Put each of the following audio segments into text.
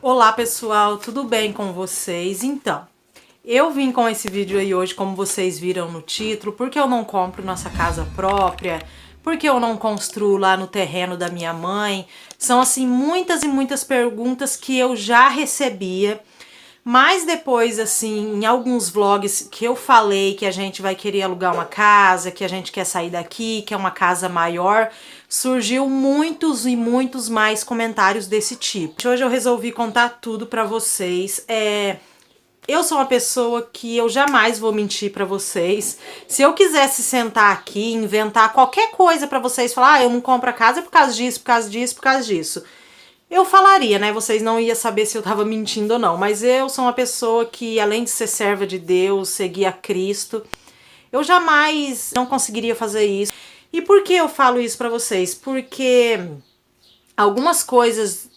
Olá pessoal, tudo bem com vocês? Então, eu vim com esse vídeo aí hoje, como vocês viram no título, porque eu não compro nossa casa própria, porque eu não construo lá no terreno da minha mãe. São assim muitas e muitas perguntas que eu já recebia, mas depois assim, em alguns vlogs que eu falei que a gente vai querer alugar uma casa, que a gente quer sair daqui, que é uma casa maior, surgiu muitos e muitos mais comentários desse tipo. Hoje eu resolvi contar tudo pra vocês. Eu sou uma pessoa que eu jamais vou mentir pra vocês. Se eu quisesse sentar aqui, inventar qualquer coisa pra vocês, falar, eu não compro a casa por causa disso, por causa disso, por causa disso, eu falaria, né? Vocês não iam saber se eu tava mentindo ou não. Mas eu sou uma pessoa que, além de ser serva de Deus, seguir a Cristo, eu jamais não conseguiria fazer isso. E por que eu falo isso pra vocês? Porque algumas coisas,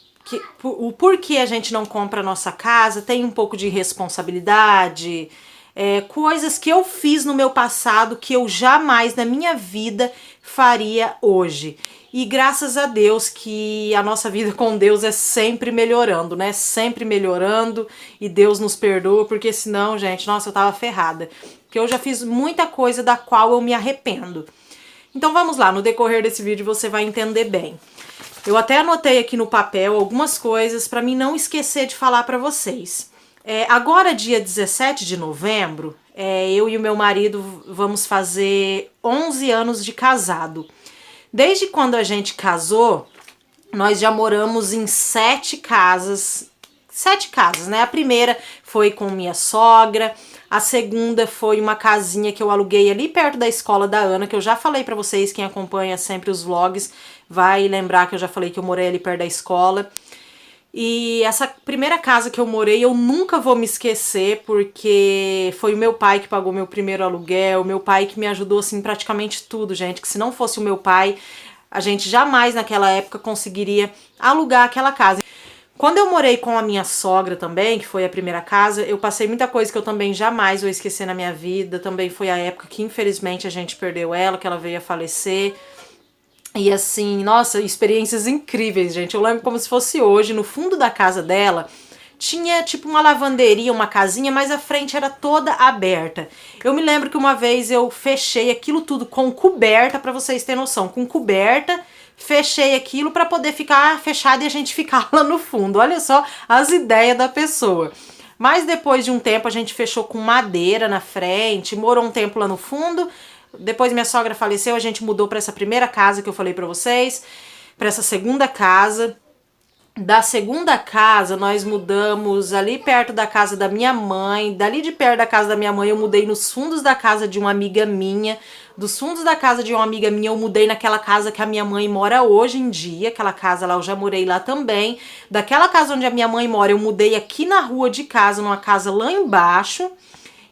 o porquê a gente não compra a nossa casa tem um pouco de responsabilidade, coisas que eu fiz no meu passado que eu jamais na minha vida faria hoje. E graças a Deus que a nossa vida com Deus é sempre melhorando, né? Sempre melhorando, e Deus nos perdoa, porque senão, gente, nossa, eu tava ferrada. Porque eu já fiz muita coisa da qual eu me arrependo. Então vamos lá, no decorrer desse vídeo você vai entender bem. Eu até anotei aqui no papel algumas coisas para mim não esquecer de falar para vocês. Agora, dia 17 de novembro, eu e o meu marido vamos fazer 11 anos de casado. Desde quando a gente casou, nós já moramos em 7 casas. 7 casas, né? A primeira foi com minha sogra, a segunda foi uma casinha que eu aluguei ali perto da escola da Ana, que eu já falei pra vocês, quem acompanha sempre os vlogs vai lembrar que eu já falei que eu morei ali perto da escola. E essa primeira casa que eu morei, eu nunca vou me esquecer, porque foi o meu pai que pagou meu primeiro aluguel, meu pai que me ajudou, assim, praticamente tudo, gente, que se não fosse o meu pai, a gente jamais naquela época conseguiria alugar aquela casa. Quando eu morei com a minha sogra também, que foi a primeira casa, eu passei muita coisa que eu também jamais vou esquecer na minha vida. Também foi a época que infelizmente a gente perdeu ela, que ela veio a falecer. E assim, nossa, experiências incríveis, gente. Eu lembro como se fosse hoje, no fundo da casa dela, tinha tipo uma lavanderia, uma casinha, mas a frente era toda aberta. Eu me lembro que uma vez eu fechei aquilo tudo com coberta, pra vocês terem noção, com coberta, fechei aquilo pra poder ficar fechado e a gente ficar lá no fundo. Olha só as ideias da pessoa. Mas depois de um tempo a gente fechou com madeira na frente, morou um tempo lá no fundo. Depois minha sogra faleceu, a gente mudou pra essa primeira casa que eu falei pra vocês, pra essa segunda casa. Da segunda casa, nós mudamos ali perto da casa da minha mãe. Dali de perto da casa da minha mãe, eu mudei nos fundos da casa de uma amiga minha. Dos fundos da casa de uma amiga minha, eu mudei naquela casa que a minha mãe mora hoje em dia. Aquela casa lá, eu já morei lá também. Daquela casa onde a minha mãe mora, eu mudei aqui na rua de casa, numa casa lá embaixo.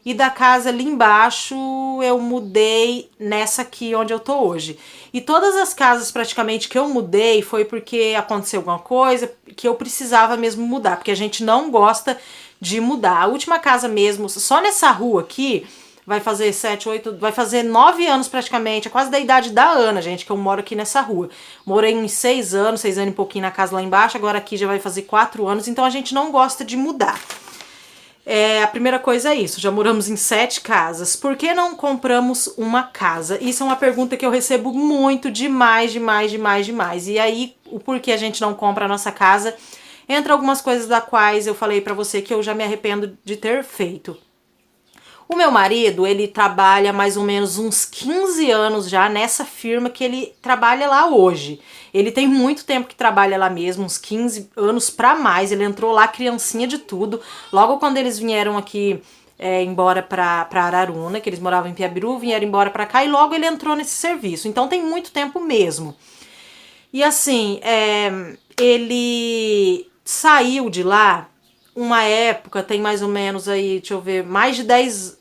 E da casa ali embaixo eu mudei nessa aqui onde eu tô hoje. E todas as casas praticamente que eu mudei foi porque aconteceu alguma coisa que eu precisava mesmo mudar, porque a gente não gosta de mudar. A última casa mesmo, só nessa rua aqui, vai fazer 7, 8, vai fazer 9 anos praticamente, é quase da idade da Ana, gente, que eu moro aqui nessa rua. Morei uns 6 anos, 6 anos e pouquinho na casa lá embaixo, agora aqui já vai fazer 4 anos, então a gente não gosta de mudar. A primeira coisa é isso, já moramos em 7 casas. Por que não compramos uma casa? Isso é uma pergunta que eu recebo muito, demais. E aí, o porquê a gente não compra a nossa casa, entra algumas coisas da quais eu falei pra você que eu já me arrependo de ter feito. O meu marido, ele trabalha mais ou menos uns 15 anos já nessa firma que ele trabalha lá hoje. Ele tem muito tempo que trabalha lá mesmo, uns 15 anos pra mais. Ele entrou lá criancinha de tudo. Logo quando eles vieram aqui embora pra Araruna, que eles moravam em Piabiru, vieram embora pra cá e logo ele entrou nesse serviço. Então tem muito tempo mesmo. E assim, ele saiu de lá uma época, tem mais ou menos aí, deixa eu ver, mais de 10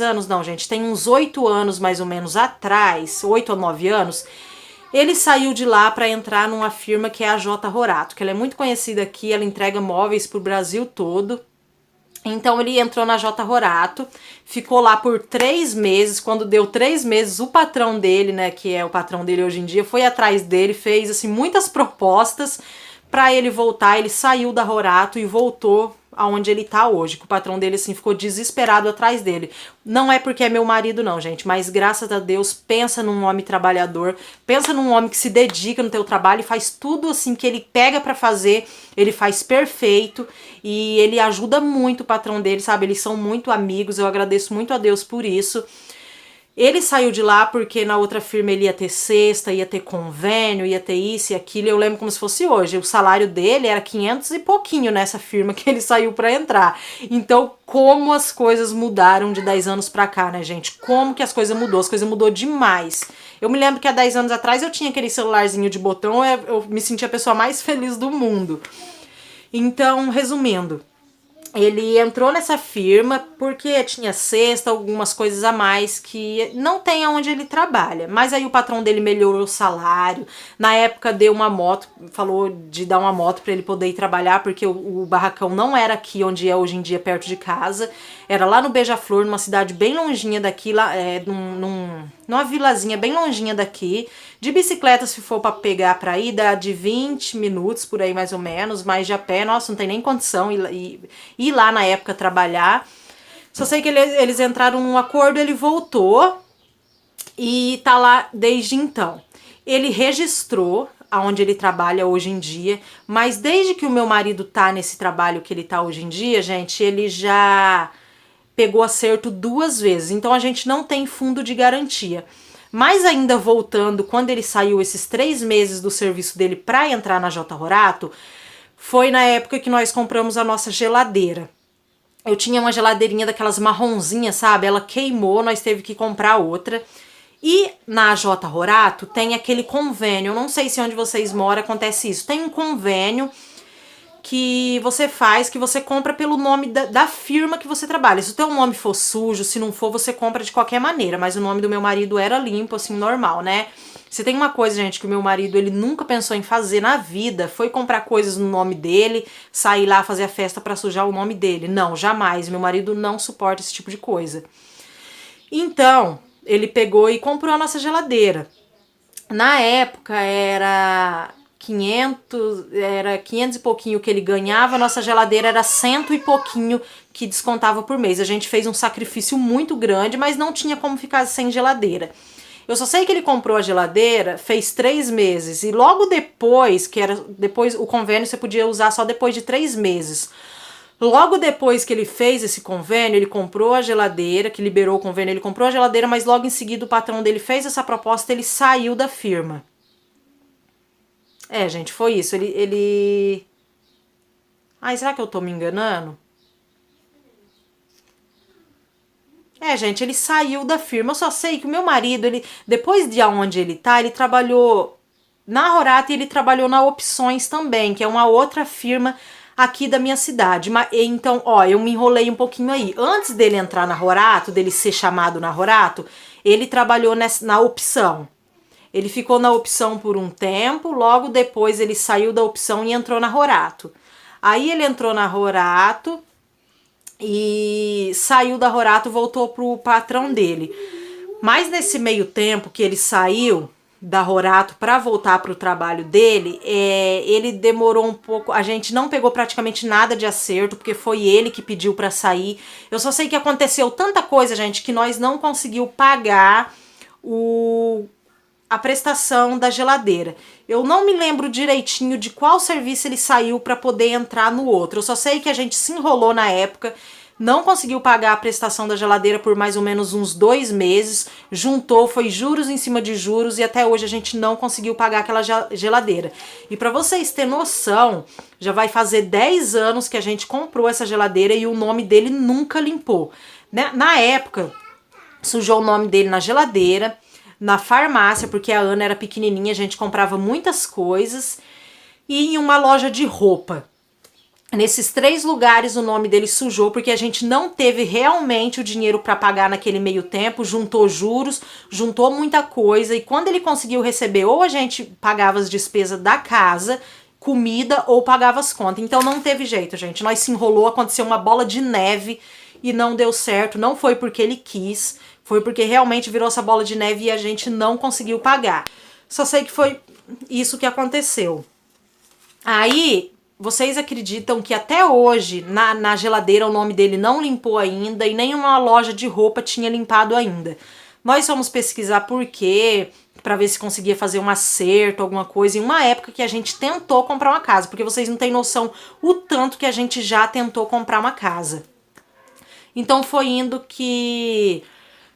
anos, não, gente, tem uns 8 anos mais ou menos atrás, 8 ou 9 anos, ele saiu de lá para entrar numa firma que é a J. Rorato, que ela é muito conhecida aqui, ela entrega móveis pro Brasil todo. Então ele entrou na J. Rorato, ficou lá por 3 meses, quando deu 3 meses, o patrão dele, né, que é o patrão dele hoje em dia, foi atrás dele, fez assim muitas propostas Pra ele voltar, ele saiu da Rorato e voltou aonde ele tá hoje, que o patrão dele, assim, ficou desesperado atrás dele. Não é porque é meu marido, não, gente, mas graças a Deus, pensa num homem trabalhador, pensa num homem que se dedica no teu trabalho e faz tudo, assim, que ele pega pra fazer, ele faz perfeito e ele ajuda muito o patrão dele, sabe? Eles são muito amigos, eu agradeço muito a Deus por isso. Ele saiu de lá porque na outra firma ele ia ter cesta, ia ter convênio, ia ter isso e aquilo. Eu lembro como se fosse hoje. O salário dele era 500 e pouquinho nessa firma que ele saiu para entrar. Então, como as coisas mudaram de 10 anos pra cá, né, gente? Como que as coisas mudou? As coisas mudou demais. Eu me lembro que há 10 anos atrás eu tinha aquele celularzinho de botão, eu me sentia a pessoa mais feliz do mundo. Então, resumindo, ele entrou nessa firma porque tinha cesta, algumas coisas a mais que não tem aonde ele trabalha. Mas aí o patrão dele melhorou o salário. Na época deu uma moto, falou de dar uma moto para ele poder ir trabalhar, porque o barracão não era aqui onde é hoje em dia, perto de casa. Era lá no Beija-Flor, numa cidade bem longinha daqui, lá, numa vilazinha bem longinha daqui. De bicicleta, se for para pegar para ir, dá de 20 minutos por aí mais ou menos, mas de a pé, nossa, não tem nem condição ir lá na época trabalhar. Só sei que eles entraram num acordo, ele voltou e tá lá desde então. Ele registrou aonde ele trabalha hoje em dia, mas desde que o meu marido tá nesse trabalho que ele tá hoje em dia, gente, ele já pegou acerto 2 vezes, então a gente não tem fundo de garantia. Mas ainda voltando, quando ele saiu esses 3 meses do serviço dele para entrar na J. Rorato, foi na época que nós compramos a nossa geladeira. Eu tinha uma geladeirinha daquelas marronzinhas, sabe? Ela queimou, nós teve que comprar outra. E na J. Rorato tem aquele convênio, eu não sei se onde vocês moram acontece isso. Tem um convênio que você faz, que você compra pelo nome da firma que você trabalha. Se o teu nome for sujo, se não for, você compra de qualquer maneira. Mas o nome do meu marido era limpo, assim, normal, né? Se tem uma coisa, gente, que o meu marido, ele nunca pensou em fazer na vida, foi comprar coisas no nome dele, sair lá fazer a festa pra sujar o nome dele. Não, jamais. Meu marido não suporta esse tipo de coisa. Então, ele pegou e comprou a nossa geladeira. Na época era 500 e pouquinho que ele ganhava, a nossa geladeira era 100 e pouquinho que descontava por mês. A gente fez um sacrifício muito grande, mas não tinha como ficar sem geladeira. Eu só sei que ele comprou a geladeira, fez 3 meses, e logo depois, depois o convênio você podia usar só depois de 3 meses. Logo depois que ele fez esse convênio, ele comprou a geladeira, que liberou o convênio, ele comprou a geladeira, mas logo em seguida o patrão dele fez essa proposta, ele saiu da firma. É, gente, foi isso. Ai, será que eu tô me enganando? É, gente, ele saiu da firma. Eu só sei que o meu marido, depois de onde ele tá, ele trabalhou na Rorato e ele trabalhou na Opções também, que é uma outra firma aqui da minha cidade. Então, ó, eu me enrolei um pouquinho aí. Antes dele entrar na Rorato, dele ser chamado na Rorato, ele trabalhou na Opção. Ele ficou na Opção por um tempo, logo depois ele saiu da Opção e entrou na Rorato. Aí ele entrou na Rorato e saiu da Rorato, voltou pro patrão dele. Mas nesse meio tempo que ele saiu da Rorato para voltar pro trabalho dele, ele demorou um pouco, a gente não pegou praticamente nada de acerto, porque foi ele que pediu para sair. Eu só sei que aconteceu tanta coisa, gente, que nós não conseguimos pagar a prestação da geladeira. Eu não me lembro direitinho de qual serviço ele saiu para poder entrar no outro. Eu só sei que a gente se enrolou na época, não conseguiu pagar a prestação da geladeira por mais ou menos uns 2 meses, juntou, foi juros em cima de juros e até hoje a gente não conseguiu pagar aquela geladeira. E para vocês terem noção, já vai fazer 10 anos que a gente comprou essa geladeira e o nome dele nunca limpou. Na época, sujou o nome dele na geladeira, na farmácia, porque a Ana era pequenininha, a gente comprava muitas coisas, e em uma loja de roupa. Nesses 3 lugares o nome dele sujou, porque a gente não teve realmente o dinheiro para pagar naquele meio tempo, juntou juros, juntou muita coisa, e quando ele conseguiu receber, ou a gente pagava as despesas da casa, comida, ou pagava as contas. Então não teve jeito, gente. Nós se enrolou, aconteceu uma bola de neve e não deu certo. Não foi porque ele quis, foi porque realmente virou essa bola de neve e a gente não conseguiu pagar. Só sei que foi isso que aconteceu. Aí, vocês acreditam que até hoje, na geladeira, o nome dele não limpou ainda e nenhuma loja de roupa tinha limpado ainda. Nós fomos pesquisar por quê, pra ver se conseguia fazer um acerto, alguma coisa, em uma época que a gente tentou comprar uma casa, porque vocês não têm noção o tanto que a gente já tentou comprar uma casa. Então foi indo que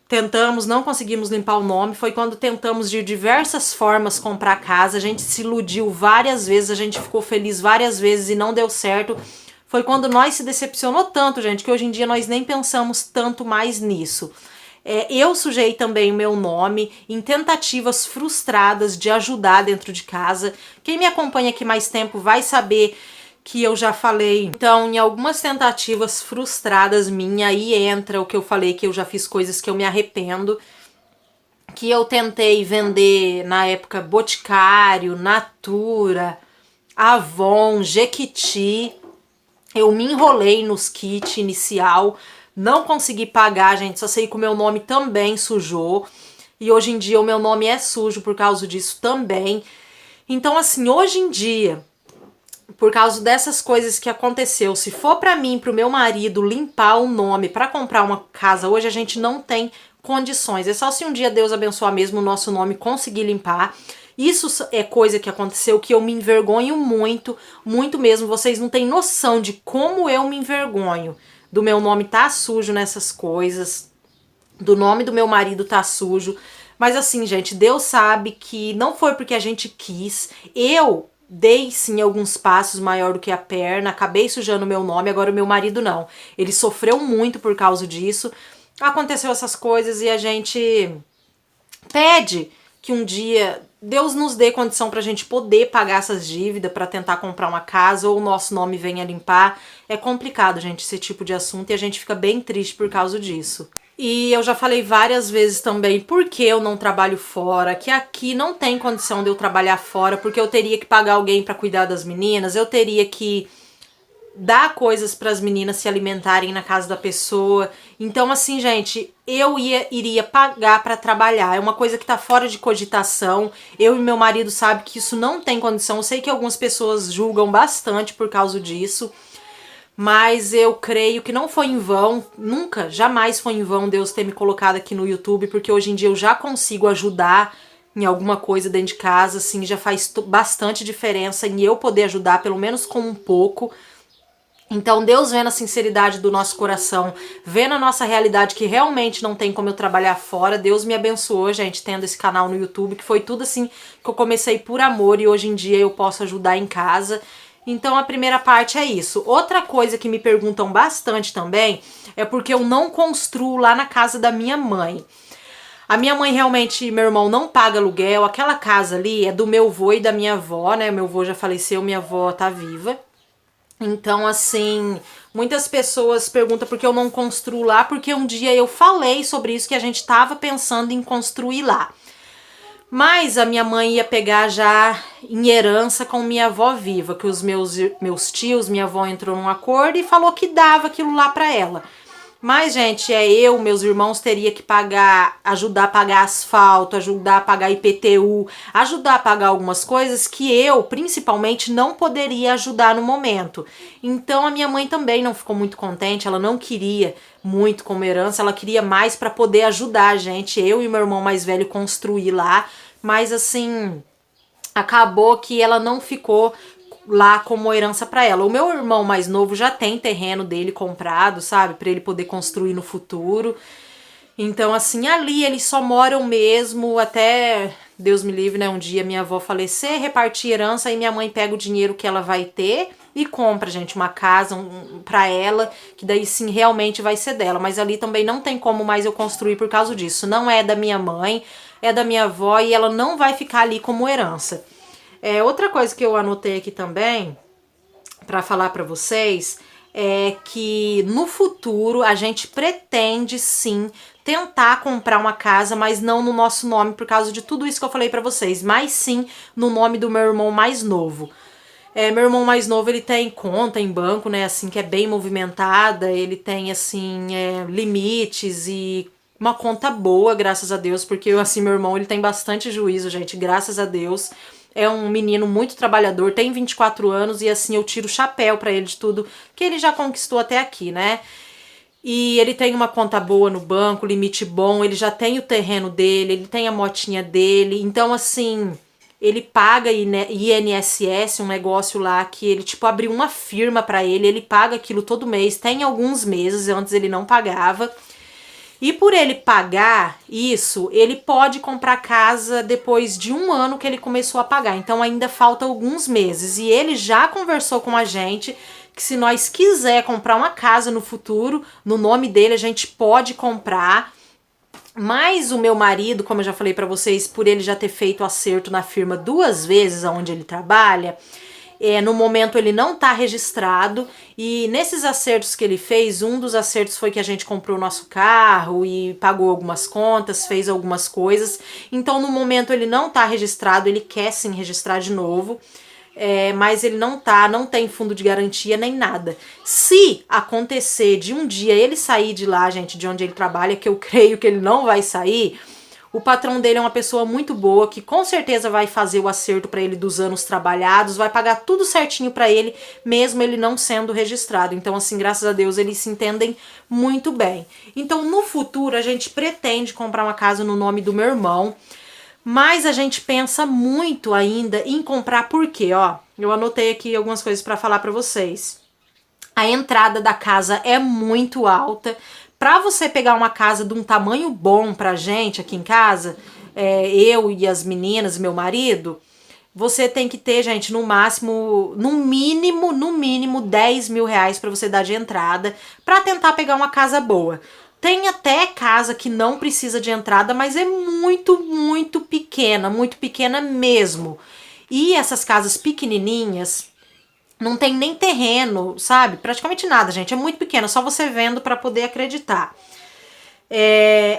tentamos, não conseguimos limpar o nome, foi quando tentamos de diversas formas comprar casa, a gente se iludiu várias vezes, a gente ficou feliz várias vezes e não deu certo. Foi quando nós se decepcionou tanto, gente, que hoje em dia nós nem pensamos tanto mais nisso. Eu sujei também o meu nome em tentativas frustradas de ajudar dentro de casa. Quem me acompanha aqui mais tempo vai saber que eu já falei. Então, em algumas tentativas frustradas minha, aí entra o que eu falei, que eu já fiz coisas que eu me arrependo, que eu tentei vender na época Boticário, Natura, Avon, Jequiti. Eu me enrolei nos kits inicial, não consegui pagar, gente, só sei que o meu nome também sujou. E hoje em dia o meu nome é sujo por causa disso também. Então, assim, hoje em dia, por causa dessas coisas que aconteceu, se for pra mim, pro meu marido limpar o nome pra comprar uma casa hoje, a gente não tem condições. É só se um dia Deus abençoar mesmo o nosso nome conseguir limpar. Isso é coisa que aconteceu que eu me envergonho muito, muito mesmo. Vocês não têm noção de como eu me envergonho do meu nome tá sujo nessas coisas, do nome do meu marido tá sujo. Mas assim, gente, Deus sabe que não foi porque a gente quis. Eu dei sim alguns passos maior do que a perna, acabei sujando o meu nome, agora o meu marido não. Ele sofreu muito por causa disso. Aconteceu essas coisas e a gente pede que um dia Deus nos dê condição pra gente poder pagar essas dívidas, pra tentar comprar uma casa ou o nosso nome venha limpar. É complicado, gente, esse tipo de assunto e a gente fica bem triste por causa disso. E eu já falei várias vezes também por que eu não trabalho fora, que aqui não tem condição de eu trabalhar fora, porque eu teria que pagar alguém pra cuidar das meninas, eu teria que dar coisas para as meninas se alimentarem na casa da pessoa. Então, assim, gente, eu iria pagar para trabalhar. É uma coisa que tá fora de cogitação. Eu e meu marido sabem que isso não tem condição. Eu sei que algumas pessoas julgam bastante por causa disso. Mas eu creio que não foi em vão, nunca, jamais foi em vão Deus ter me colocado aqui no YouTube, porque hoje em dia eu já consigo ajudar em alguma coisa dentro de casa, assim, já faz bastante diferença em eu poder ajudar, pelo menos com um pouco. Então Deus vendo a sinceridade do nosso coração, vendo a nossa realidade que realmente não tem como eu trabalhar fora, Deus me abençoou, gente, tendo esse canal no YouTube, que foi tudo assim que eu comecei por amor e hoje em dia eu posso ajudar em casa. Então a primeira parte é isso. Outra coisa que me perguntam bastante também é porque eu não construo lá na casa da minha mãe. A minha mãe realmente, meu irmão não paga aluguel, aquela casa ali é do meu avô e da minha avó, né? Meu avô já faleceu, minha avó tá viva. Então, assim, muitas pessoas perguntam por que eu não construo lá, porque um dia eu falei sobre isso, que a gente tava pensando em construir lá. Mas a minha mãe ia pegar já em herança com minha avó viva, que os meus tios, minha avó entrou num acordo e falou que dava aquilo lá pra ela. Mas, gente, meus irmãos teria que pagar, ajudar a pagar asfalto, ajudar a pagar IPTU, ajudar a pagar algumas coisas que eu, principalmente, não poderia ajudar no momento. Então, a minha mãe também não ficou muito contente, ela não queria muito como herança, ela queria mais para poder ajudar a gente, eu e meu irmão mais velho, construir lá, mas assim, acabou que ela não ficou lá como herança para ela. O meu irmão mais novo já tem terreno dele comprado, sabe? Para ele poder construir no futuro. Então, assim, ali eles só moram mesmo até, Deus me livre, né? Um dia minha avó falecer, repartir herança, e minha mãe pega o dinheiro que ela vai ter e compra, gente, uma casa pra ela, que daí sim realmente vai ser dela. Mas ali também não tem como mais eu construir por causa disso. Não é da minha mãe, é da minha avó e ela não vai ficar ali como herança. Outra coisa que eu anotei aqui também, para falar para vocês, é que no futuro a gente pretende sim tentar comprar uma casa, mas não no nosso nome por causa de tudo isso que eu falei para vocês, mas sim no nome do meu irmão mais novo. Meu irmão mais novo, ele tem conta em banco, né, assim, que é bem movimentada, ele tem, assim, limites e uma conta boa, graças a Deus, porque, assim, meu irmão, ele tem bastante juízo, gente, graças a Deus. é um menino muito trabalhador, tem 24 anos e assim eu tiro o chapéu pra ele de tudo que ele já conquistou até aqui, né? E ele tem uma conta boa no banco, limite bom, ele já tem o terreno dele, ele tem a motinha dele, então assim, ele paga INSS, um negócio lá que ele tipo abriu uma firma pra ele, ele paga aquilo todo mês, tem alguns meses, antes ele não pagava. E por ele pagar isso, ele pode comprar casa depois de 1 ano que ele começou a pagar. Então ainda falta alguns meses. E ele já conversou com a gente que se nós quiser comprar uma casa no futuro, no nome dele, a gente pode comprar. Mas o meu marido, como eu já falei pra vocês, por ele já ter feito acerto na firma 2 vezes onde ele trabalha, no momento ele não tá registrado, e nesses acertos que ele fez, um dos acertos foi que a gente comprou o nosso carro e pagou algumas contas, fez algumas coisas. Então no momento ele não tá registrado, ele quer sim registrar de novo. Mas ele não tem fundo de garantia nem nada. Se acontecer de um dia ele sair de lá, gente, de onde ele trabalha, que eu creio que ele não vai sair, o patrão dele é uma pessoa muito boa, que com certeza vai fazer o acerto para ele dos anos trabalhados, vai pagar tudo certinho para ele, mesmo ele não sendo registrado. Então, assim, graças a Deus, eles se entendem muito bem. Então, no futuro, a gente pretende comprar uma casa no nome do meu irmão, mas a gente pensa muito ainda em comprar, porque, ó, eu anotei aqui algumas coisas para falar para vocês. A entrada da casa é muito alta. Para você pegar uma casa de um tamanho bom pra gente aqui em casa, eu e as meninas, meu marido, você tem que ter, gente, no máximo, no mínimo 10 mil reais para você dar de entrada para tentar pegar uma casa boa. Tem até casa que não precisa de entrada, mas é muito pequena mesmo. E essas casas pequenininhas não tem nem terreno, sabe? Praticamente nada, gente. É muito pequeno, só você vendo para poder acreditar.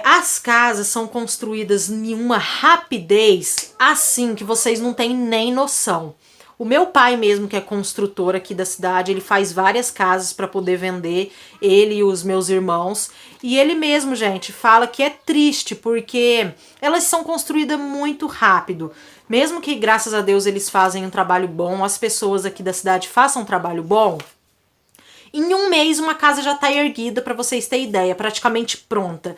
As casas são construídas em uma rapidez assim que vocês não têm nem noção. O meu pai mesmo, que é construtor aqui da cidade, ele faz várias casas para poder vender, ele e os meus irmãos. E ele mesmo, gente, fala que é triste porque elas são construídas muito rápido. Mesmo que, graças a Deus, eles fazem um trabalho bom, as pessoas aqui da cidade façam um trabalho bom, em 1 mês uma casa já tá erguida, para vocês terem ideia, praticamente pronta.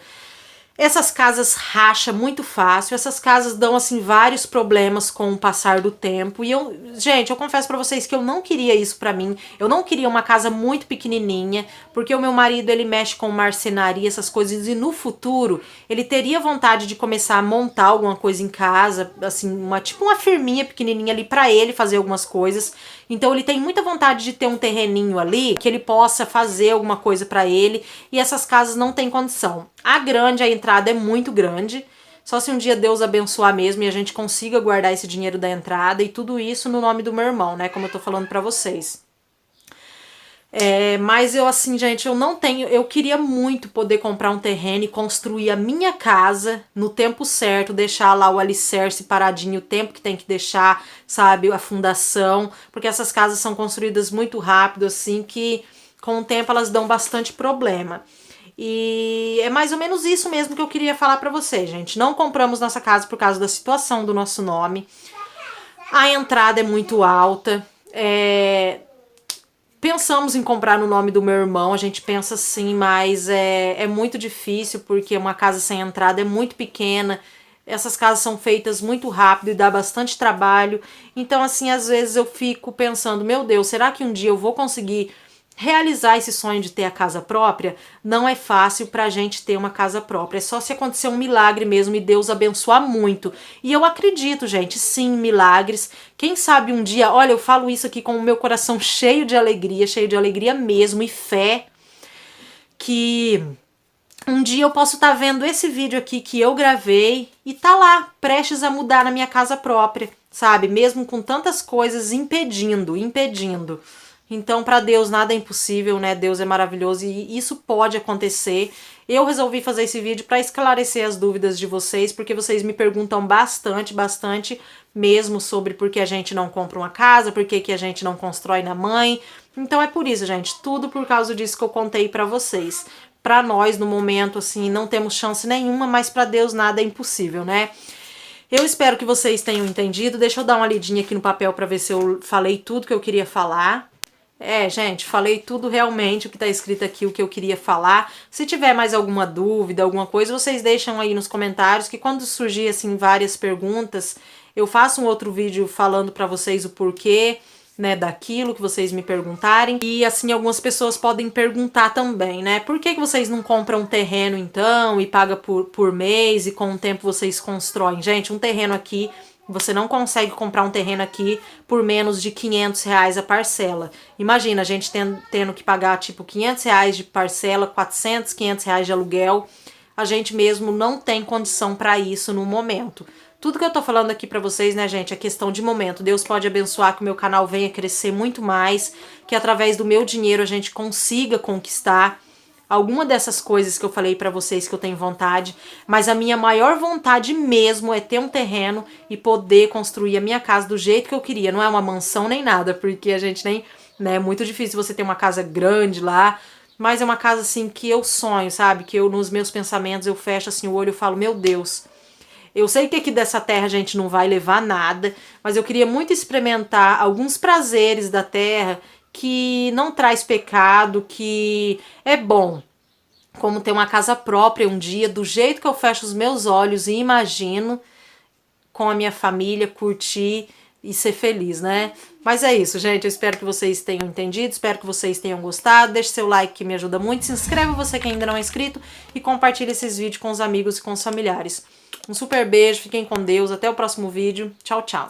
Essas casas racham muito fácil, essas casas dão, assim, vários problemas com o passar do tempo. E gente, eu confesso pra vocês que eu não queria isso pra mim. Eu não queria uma casa muito pequenininha, porque o meu marido, ele mexe com marcenaria, essas coisas, e no futuro ele teria vontade de começar a montar alguma coisa em casa, assim, tipo uma firminha pequenininha ali pra ele fazer algumas coisas. Então ele tem muita vontade de ter um terreninho ali, que ele possa fazer alguma coisa pra ele, e essas casas não tem condição. A entrada é muito grande, só se um dia Deus abençoar mesmo e a gente consiga guardar esse dinheiro da entrada, e tudo isso no nome do meu irmão, né, como eu tô falando pra vocês. Mas eu, assim, gente, eu queria muito poder comprar um terreno e construir a minha casa no tempo certo, deixar lá o alicerce paradinho, o tempo que tem que deixar, sabe, a fundação, porque essas casas são construídas muito rápido, assim, que com o tempo elas dão bastante problema. E é mais ou menos isso mesmo que eu queria falar pra vocês, gente. Não compramos nossa casa por causa da situação do nosso nome. A entrada é muito alta. Pensamos em comprar no nome do meu irmão, a gente pensa sim, mas é muito difícil, porque uma casa sem entrada é muito pequena. Essas casas são feitas muito rápido e dá bastante trabalho. Então, assim, às vezes eu fico pensando, meu Deus, será que um dia eu vou conseguir realizar esse sonho de ter a casa própria? Não é fácil pra gente ter uma casa própria, é só se acontecer um milagre mesmo e Deus abençoar muito. E eu acredito, gente, sim, em milagres. Quem sabe um dia, olha, eu falo isso aqui com o meu coração cheio de alegria mesmo, e fé, que um dia eu posso estar vendo esse vídeo aqui que eu gravei e tá lá, prestes a mudar na minha casa própria, sabe? Mesmo com tantas coisas impedindo. Então, para Deus nada é impossível, né? Deus é maravilhoso e isso pode acontecer. Eu resolvi fazer esse vídeo para esclarecer as dúvidas de vocês, porque vocês me perguntam bastante mesmo sobre por que a gente não compra uma casa, por que a gente não constrói na mãe. Então é por isso, gente, tudo por causa disso que eu contei para vocês. Para nós, no momento, assim, não temos chance nenhuma, mas para Deus nada é impossível, né? Eu espero que vocês tenham entendido. Deixa eu dar uma lidinha aqui no papel para ver se eu falei tudo que eu queria falar. Gente, falei tudo realmente o que tá escrito aqui, o que eu queria falar. Se tiver mais alguma dúvida, alguma coisa, vocês deixam aí nos comentários, que quando surgir, assim, várias perguntas, eu faço um outro vídeo falando pra vocês o porquê, né, daquilo que vocês me perguntarem. E, assim, algumas pessoas podem perguntar também, né, por que vocês não compram um terreno, então, e paga por mês, e com o tempo vocês constroem? Gente, um terreno aqui... Você não consegue comprar um terreno aqui por menos de R$500 a parcela. Imagina, a gente tendo que pagar tipo R$500 de parcela, 400, R$500 de aluguel. A gente mesmo não tem condição para isso no momento. Tudo que eu tô falando aqui pra vocês, né, gente, é questão de momento. Deus pode abençoar que o meu canal venha crescer muito mais, que através do meu dinheiro a gente consiga conquistar alguma dessas coisas que eu falei pra vocês que eu tenho vontade, mas a minha maior vontade mesmo é ter um terreno e poder construir a minha casa do jeito que eu queria. Não é uma mansão nem nada, porque a gente nem, né, é muito difícil você ter uma casa grande lá, mas é uma casa assim que eu sonho, sabe? Que eu, nos meus pensamentos, eu fecho assim o olho e falo, meu Deus, eu sei que aqui dessa terra a gente não vai levar nada, mas eu queria muito experimentar alguns prazeres da terra que não traz pecado, que é bom. Como ter uma casa própria um dia, do jeito que eu fecho os meus olhos e imagino, com a minha família, curtir e ser feliz, né? Mas é isso, gente. Eu espero que vocês tenham entendido, espero que vocês tenham gostado. Deixe seu like que me ajuda muito. Se inscreve você que ainda não é inscrito e compartilhe esses vídeos com os amigos e com os familiares. Um super beijo, fiquem com Deus. Até o próximo vídeo. Tchau, tchau.